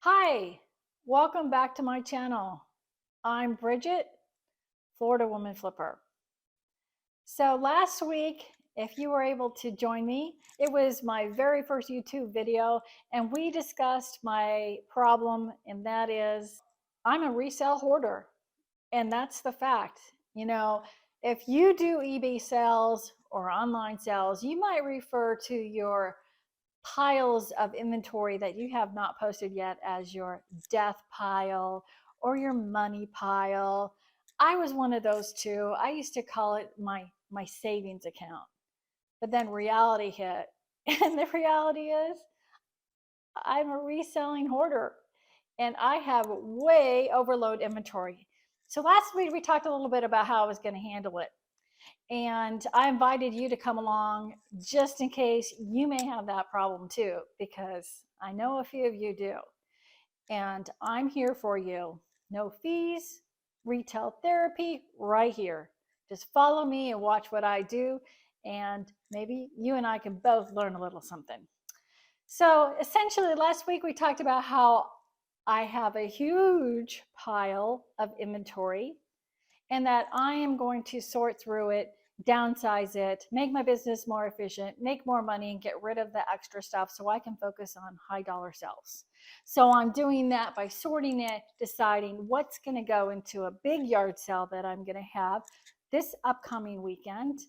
Hi, welcome back to my channel. I'm Bridget, Florida Woman Flipper. So last week, if you were able to join me, it was my very first YouTube video, and we discussed my problem, and that is I'm a resell hoarder. And that's the fact. You know, if you do eBay sales or online sales, you might refer to your piles of inventory that you have not posted yet as your death pile or your money pile. I was one of those too. I used to call it my savings account. But then reality hit. And the reality is I'm a reselling hoarder and I have way overload inventory. So last week we talked a little bit about how I was going to handle it. And I invited you to come along just in case you may have that problem too, because I know a few of you do. And I'm here for you. No fees, retail therapy right here. Just follow me and watch what I do. And maybe you and I can both learn a little something. So essentially, last week we talked about how I have a huge pile of inventory and that I am going to sort through it, downsize it, make my business more efficient, make more money, and get rid of the extra stuff so I can focus on high dollar sales. So I'm doing that by sorting it, deciding what's going to go into a big yard sale that I'm going to have this upcoming weekend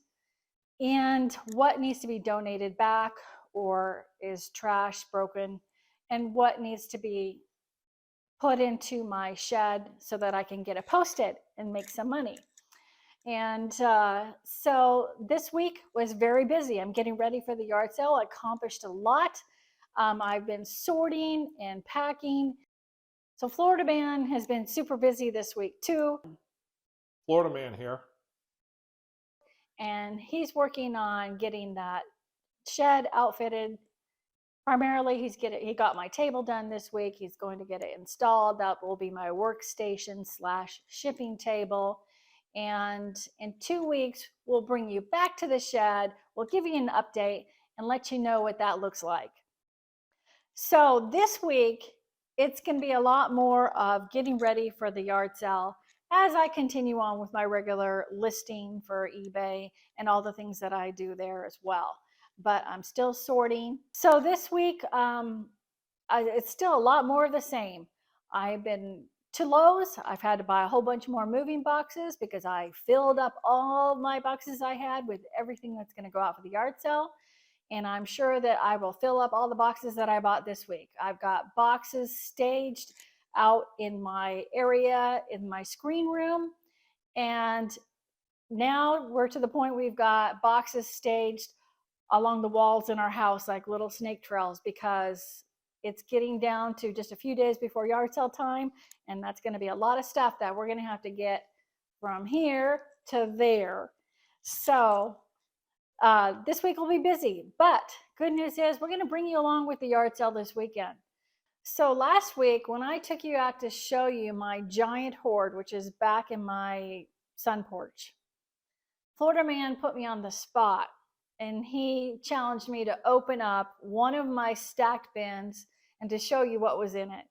and what needs to be donated back or is trash, broken, and what needs to be put into my shed so that I can get it posted and make some money. And so this week was very busy. I'm getting ready for the yard sale. I accomplished a lot. I've been sorting and packing. So Florida Man has been super busy this week too. Florida man here. And he's working on getting that shed outfitted. Primarily, he got my table done this week. He's going to get it installed. That will be my workstation / shipping table. And in 2 weeks, we'll bring you back to the shed. We'll give you an update and let you know what that looks like. So this week, it's going to be a lot more of getting ready for the yard sale as I continue on with my regular listing for eBay and all the things that I do there as well. But I'm still sorting. So this week, it's still a lot more of the same. I've been to Lowe's. I've had to buy a whole bunch more moving boxes because I filled up all my boxes I had with everything that's going to go out for the yard sale. And I'm sure that I will fill up all the boxes that I bought this week. I've got boxes staged out in my area, in my screen room. And now we're to the point we've got boxes staged along the walls in our house like little snake trails because it's getting down to just a few days before yard sale time. And that's going to be a lot of stuff that we're going to have to get from here to there. So this week will be busy, but good news is we're going to bring you along with the yard sale this weekend. So last week, when I took you out to show you my giant hoard, which is back in my sun porch, Florida Man put me on the spot and he challenged me to open up one of my stacked bins and to show you what was in it.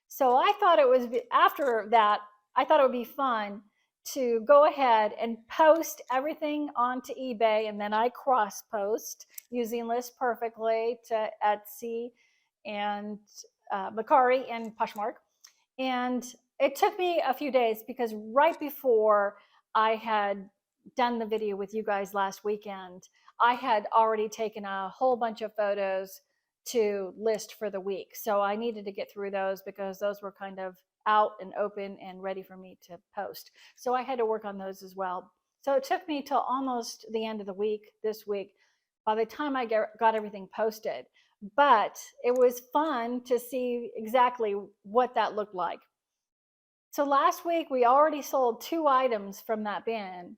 So I thought it was, after that, I thought it would be fun to go ahead and post everything onto eBay, and then I cross post using List Perfectly to Etsy and Macari and Poshmark. And it took me a few days because right before I had done the video with you guys last weekend, I had already taken a whole bunch of photos to list for the week. So I needed to get through those because those were kind of out and open and ready for me to post. So I had to work on those as well. So it took me till almost the end of the week this week by the time I got everything posted. But it was fun to see exactly what that looked like. So last week we already sold 2 items from that bin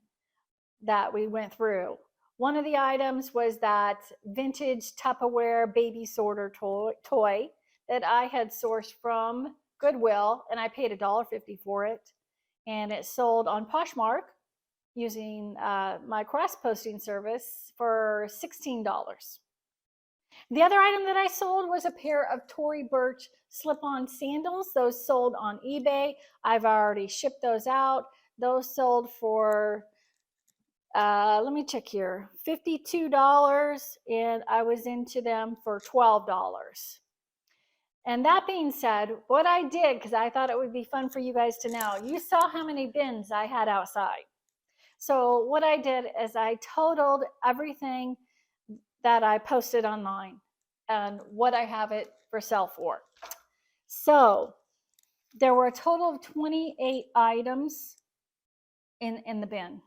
that we went through. One of the items was that vintage Tupperware baby sorter toy that I had sourced from Goodwill, and I paid $1.50 for it. And it sold on Poshmark using my cross posting service for $16. The other item that I sold was a pair of Tory Burch slip-on sandals. Those sold on eBay. I've already shipped those out. Those sold for, let me check here, $52, and I was into them for $12. And that being said, what I did, because I thought it would be fun for you guys to know, you saw how many bins I had outside. So what I did is I totaled everything that I posted online and what I have it for sale for. So there were a total of 28 items in the bin.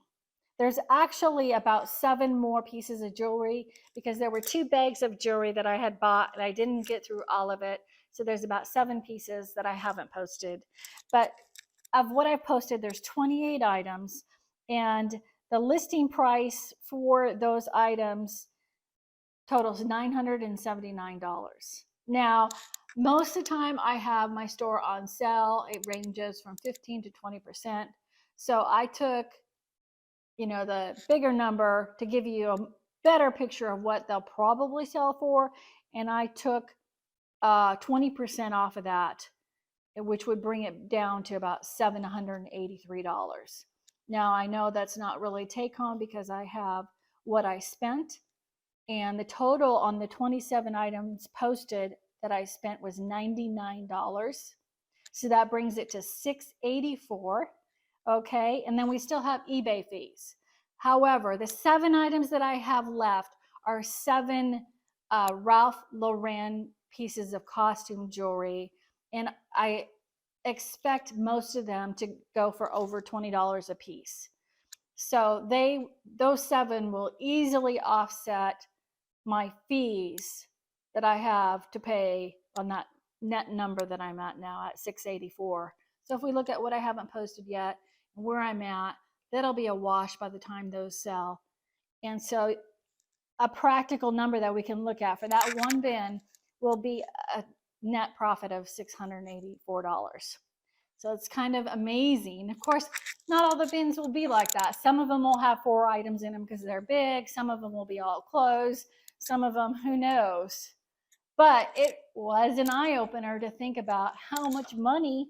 There's actually about 7 more pieces of jewelry because there were 2 bags of jewelry that I had bought and I didn't get through all of it. So there's about 7 pieces that I haven't posted. But of what I posted, there's 28 items, and the listing price for those items totals $979. Now, most of the time I have my store on sale. It ranges from 15 to 20%. So I took, the bigger number to give you a better picture of what they'll probably sell for. And I took 20% off of that, which would bring it down to about $783. Now, I know that's not really take home because I have what I spent, and the total on the 27 items posted that I spent was $99. So that brings it to $684. Okay, and then we still have eBay fees. However, the 7 items that I have left are 7 Ralph Lauren pieces of costume jewelry, and I expect most of them to go for over $20 a piece. So those 7 will easily offset my fees that I have to pay on that net number that I'm at now at 684. So if we look at what I haven't posted yet and where I'm at, that'll be a wash by the time those sell. And so a practical number that we can look at for that one bin will be a net profit of $684. So it's kind of amazing. Of course, not all the bins will be like that. Some of them will have 4 items in them because they're big. Some of them will be all closed. Some of them, who knows? But it was an eye-opener to think about how much money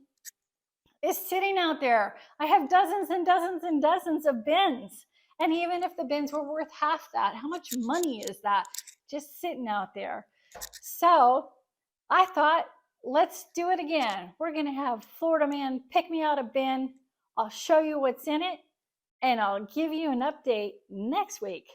is sitting out there. I have dozens and dozens and dozens of bins. And even if the bins were worth half that, how much money is that just sitting out there? So I thought, let's do it again. We're going to have Florida Man pick me out a bin. I'll show you what's in it, and I'll give you an update next week.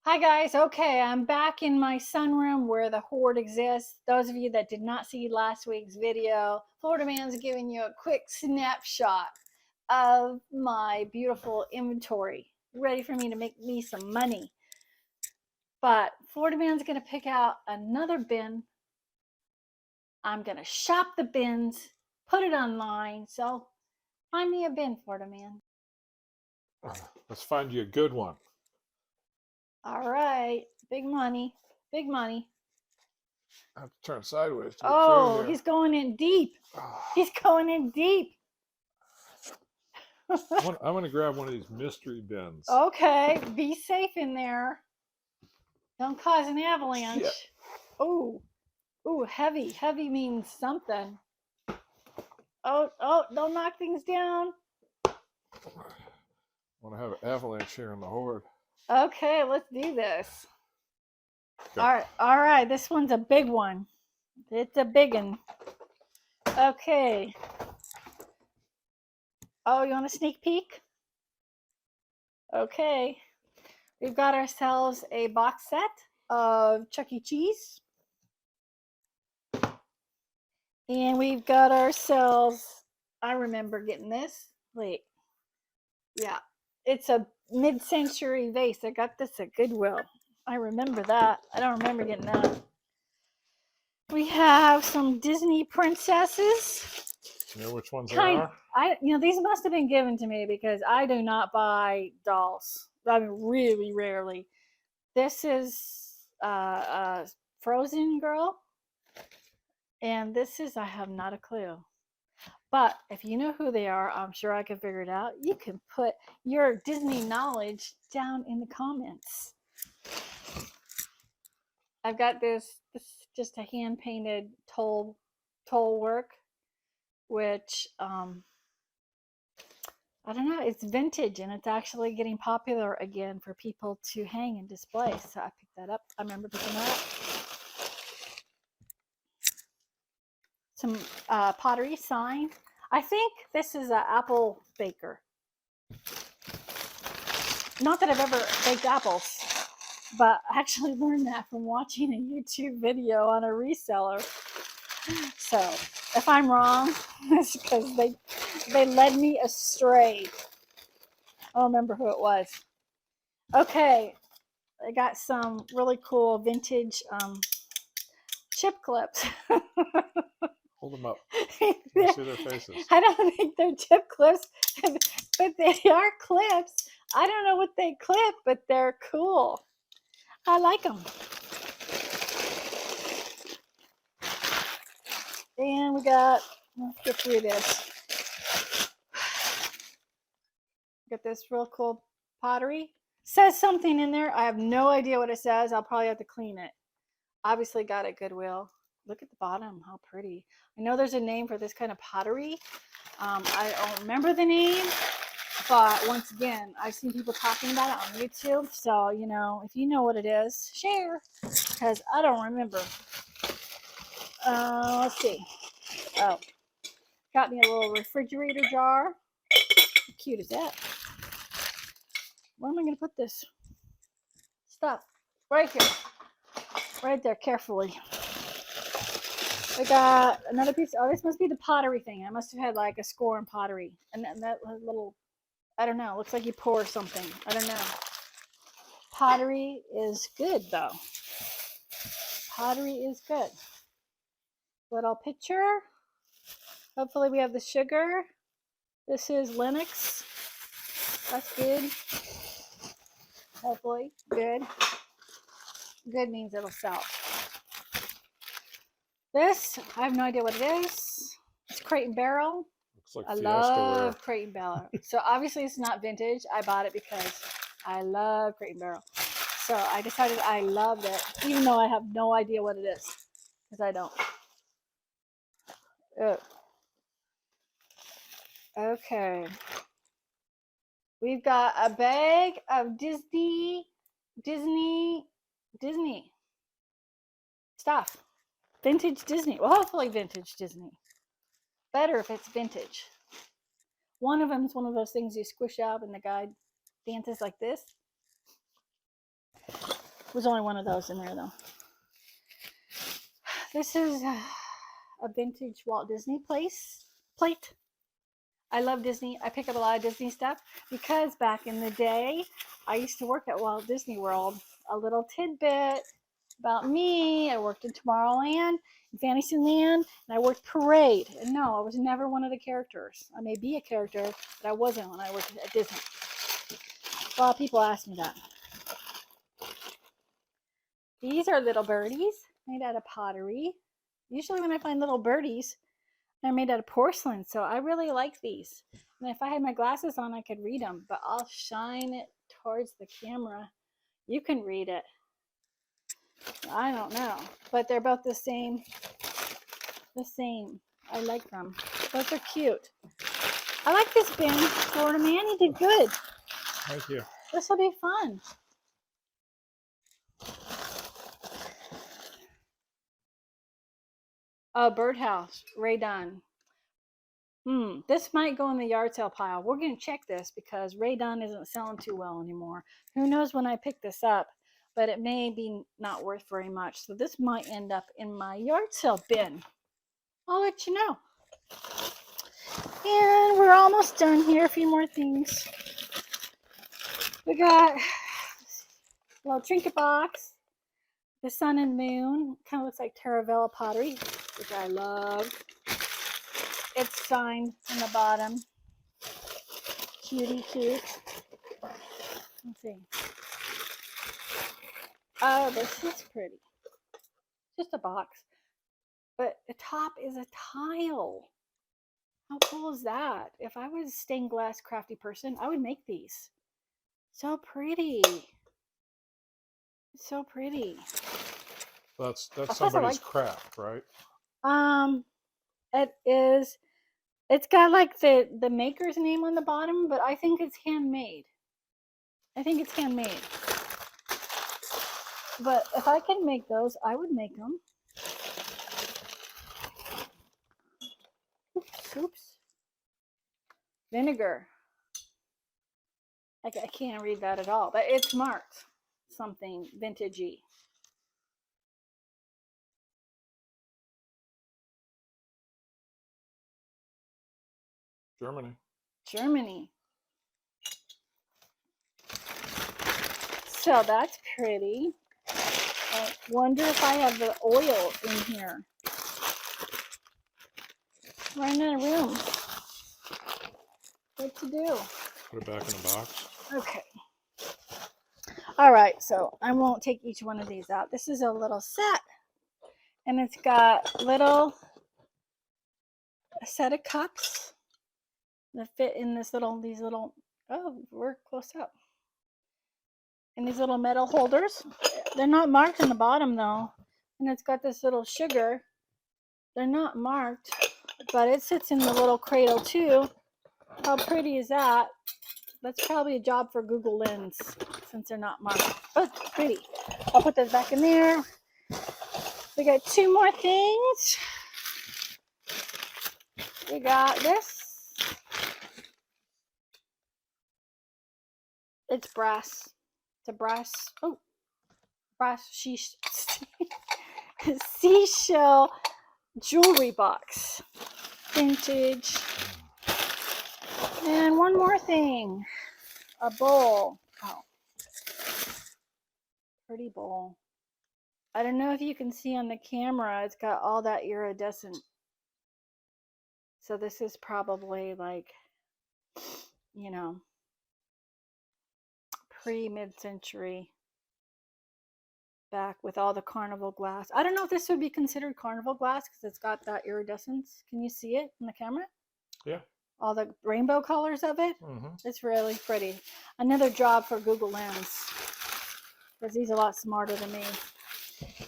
Hi guys, okay, I'm back in my sunroom where the Hoard exists. Those of you that did not see last week's video, Florida Man's giving you a quick snapshot of my beautiful inventory, ready for me to make me some money. But Florida Man's gonna pick out another bin. I'm gonna shop the bins, put it online, so find me a bin, Florida Man. Let's find you a good one. All right, big money, big money. I have to turn sideways to get Oh, through here. he's going in deep. He's going in deep. I'm going to grab one of these mystery bins. Okay, be safe in there. Don't cause an avalanche. Oh, heavy. Heavy means something. Oh, don't knock things down. I want to have an avalanche here in the Hoard. Okay, let's do this. Okay. All right. This one's a big one. It's a big one. Okay. Oh, you want a sneak peek? Okay. We've got ourselves a box set of Chuck E. Cheese. And we've got ourselves, I remember getting this. Wait. Yeah. It's a mid-century vase. I got this at Goodwill. I remember that. I don't remember getting that. We have some Disney princesses. You know which ones they are? These must have been given to me because I do not buy dolls. I mean, really rarely. This is a Frozen girl, and this is, I have not a clue. But if you know who they are, I'm sure I can figure it out. You can put your Disney knowledge down in the comments. I've got this just a hand painted toll work, which I don't know, it's vintage and it's actually getting popular again for people to hang and display. So I picked that up. I remember picking that up. Some pottery sign. I think this is an apple baker. Not that I've ever baked apples, but I actually learned that from watching a YouTube video on a reseller. So if I'm wrong, it's because they led me astray. I don't remember who it was. Okay, I got some really cool vintage chip clips. Hold them up. I see their faces. I don't think they're chip clips, but they are clips. I don't know what they clip, but they're cool. I like them. And we got, let's get through this. Got this real cool pottery. Says something in there. I have no idea what it says. I'll probably have to clean it. Obviously got it Goodwill. Look at the bottom, how pretty. I know there's a name for this kind of pottery. I don't remember the name, but once again, I've seen people talking about it on YouTube. So, you know, if you know what it is, share, because I don't remember. Let's see. Oh, got me a little refrigerator jar. How cute is that? Where am I going to put this stuff? Right here. Right there, carefully. I got another piece. Oh, this must be the pottery thing. I must have had like a score in pottery. And that little, I don't know, looks like you pour something. I don't know. Pottery is good though. Pottery is good. Little picture. Hopefully we have the sugar. This is Linux. That's good. Hopefully. Good. Good means it'll sell. This, I have no idea what it is. It's Crate and Barrel. Looks like I Fiesta love ware. Crate and Barrel. So obviously it's not vintage. I bought it because I love Crate and Barrel. So I decided I loved it, even though I have no idea what it is, because I don't. Oh. Okay. We've got a bag of Disney stuff. Vintage Disney. Well, hopefully vintage Disney. Better if it's vintage. One of them is one of those things you squish out and the guy dances like this. There's only one of those in there though. This is a vintage Walt Disney plate. I love Disney. I pick up a lot of Disney stuff because back in the day, I used to work at Walt Disney World. A little tidbit about me. I worked in Tomorrowland, in Fantasyland, and I worked Parade. And no, I was never one of the characters. I may be a character, but I wasn't when I worked at Disney. A lot of people ask me that. These are little birdies made out of pottery. Usually when I find little birdies, they're made out of porcelain, so I really like these. And if I had my glasses on, I could read them, but I'll shine it towards the camera. You can read it. I don't know, but they're both the same. I like them. Those are cute. I like this bin. Florida man, you did good. Thank you. This will be fun. Oh, birdhouse, Ray Dunn. This might go in the yard sale pile. We're going to check this because Ray Dunn isn't selling too well anymore. Who knows when I pick this up, but it may be not worth very much. So this might end up in my yard sale bin. I'll let you know. And we're almost done here. A few more things. We got a little trinket box. The sun and moon. Kind of looks like Taravella pottery, which I love. It's signed on the bottom. Cutie cute. Let's see. Oh, this is pretty. Just a box. But the top is a tile. How cool is that? If I was a stained glass crafty person, I would make these. So pretty. It's so pretty. That's Plus, I somebody's like. craft, right? It is. It's got like the maker's name on the bottom, but I think it's handmade. I think it's handmade. But if I could make those, I would make them. Oops. Vinegar. I can't read that at all, but it's marked something vintagey. Germany. Germany. So that's pretty. I wonder if I have the oil in here. Running out of room. What to do? Put it back in the box. Okay. All right, so I won't take each one of these out. This is a little set, and it's got a set of cups that fit in these little, oh, we're close up. In these little metal holders. They're not marked on the bottom though. And it's got this little sugar. They're not marked, but it sits in the little cradle too. How pretty is that? That's probably a job for Google Lens since they're not marked. But it's pretty. I'll put those back in there. We got two more things. We got this. It's brass. It's a brass. Oh, brass seashell jewelry box. Vintage. And one more thing. A bowl. Oh. Pretty bowl. I don't know if you can see on the camera, it's got all that iridescent. So this is probably like, you know, pre-mid-century, back with all the carnival glass. I don't know if this would be considered carnival glass because it's got that iridescence. Can you see it in the camera? Yeah. All the rainbow colors of it. Mm-hmm. It's really pretty. Another job for Google Lens because he's a lot smarter than me.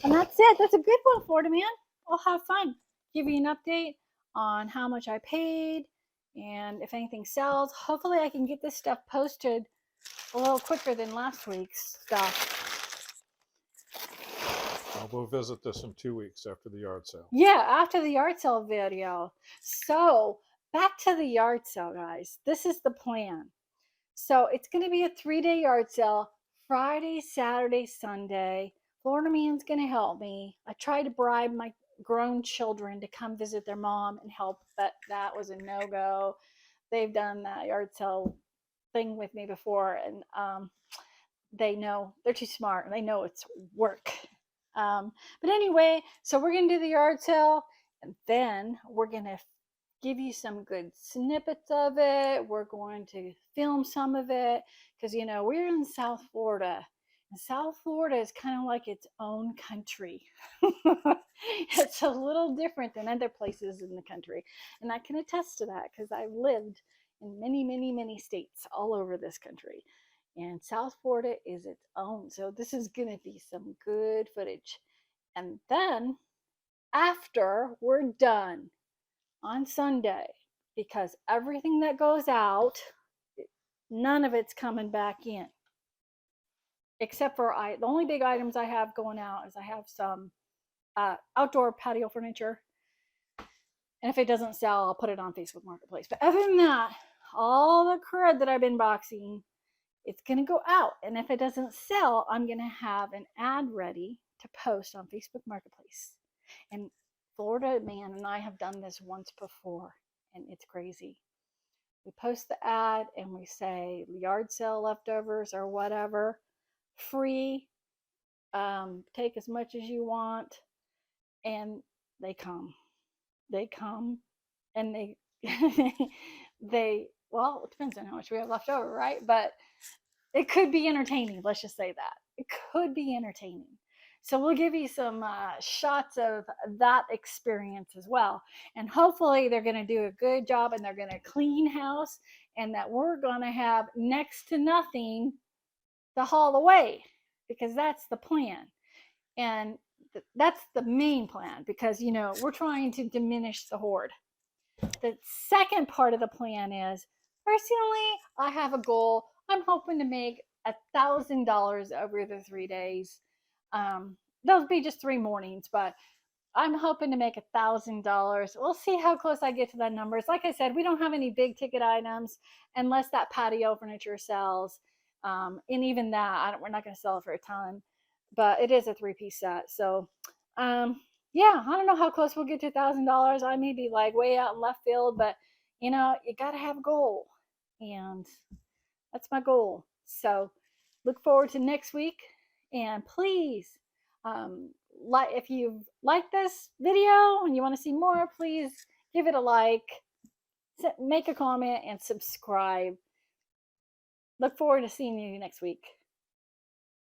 And that's it. That's a good one, Florida man. I'll have fun. Give you an update on how much I paid and if anything sells. Hopefully I can get this stuff posted a little quicker than last week's stuff. We'll visit this in 2 weeks after the yard sale. Yeah, after the yard sale video. So back to the yard sale, guys. This is the plan. So it's going to be a 3-day yard sale, Friday, Saturday, Sunday. Florida man's going to help me. I tried to bribe my grown children to come visit their mom and help, but that was a no-go. They've done that yard sale thing with me before, and they know they're too smart. They know it's work. But anyway, so we're going to do the yard sale, and then we're going to give you some good snippets of it. We're going to film some of it because, you know, we're in South Florida. And South Florida is kind of like its own country. It's a little different than other places in the country. And I can attest to that because I've lived in many, many, many states all over this country. And South Florida is its own. So this is going to be some good footage. And then after we're done on Sunday, because everything that goes out, none of it's coming back in. Except for the only big items I have going out is I have some outdoor patio furniture. And if it doesn't sell, I'll put it on Facebook Marketplace. But other than that, all the crud that I've been boxing, it's going to go out. And if it doesn't sell, I'm going to have an ad ready to post on Facebook Marketplace. And Florida man and I have done this once before, and it's crazy. We post the ad and we say yard sale leftovers or whatever, free, take as much as you want, and they come. They come, and they well, it depends on how much we have left over, right? But it could be entertaining. Let's just say that it could be entertaining. So we'll give you some shots of that experience as well. And hopefully they're going to do a good job and they're going to clean house and that we're going to have next to nothing to haul away because that's the plan. And that's the main plan, because we're trying to diminish the hoard. The second part of the plan is, personally, I have a goal. I'm hoping to make $1,000 over the 3 days. Those be just 3 mornings, but I'm hoping to make $1,000. We'll see how close I get to that number. It's like I said, we don't have any big ticket items unless that patio furniture sells. And even that, we're not going to sell it for a ton, but it is a 3-piece set. So, yeah, I don't know how close we'll get to $1,000. I may be like way out in left field, but you got to have a goal. And that's my goal. So look forward to next week. And please, if you like this video and you want to see more, please give it a like, make a comment, and subscribe. Look forward to seeing you next week.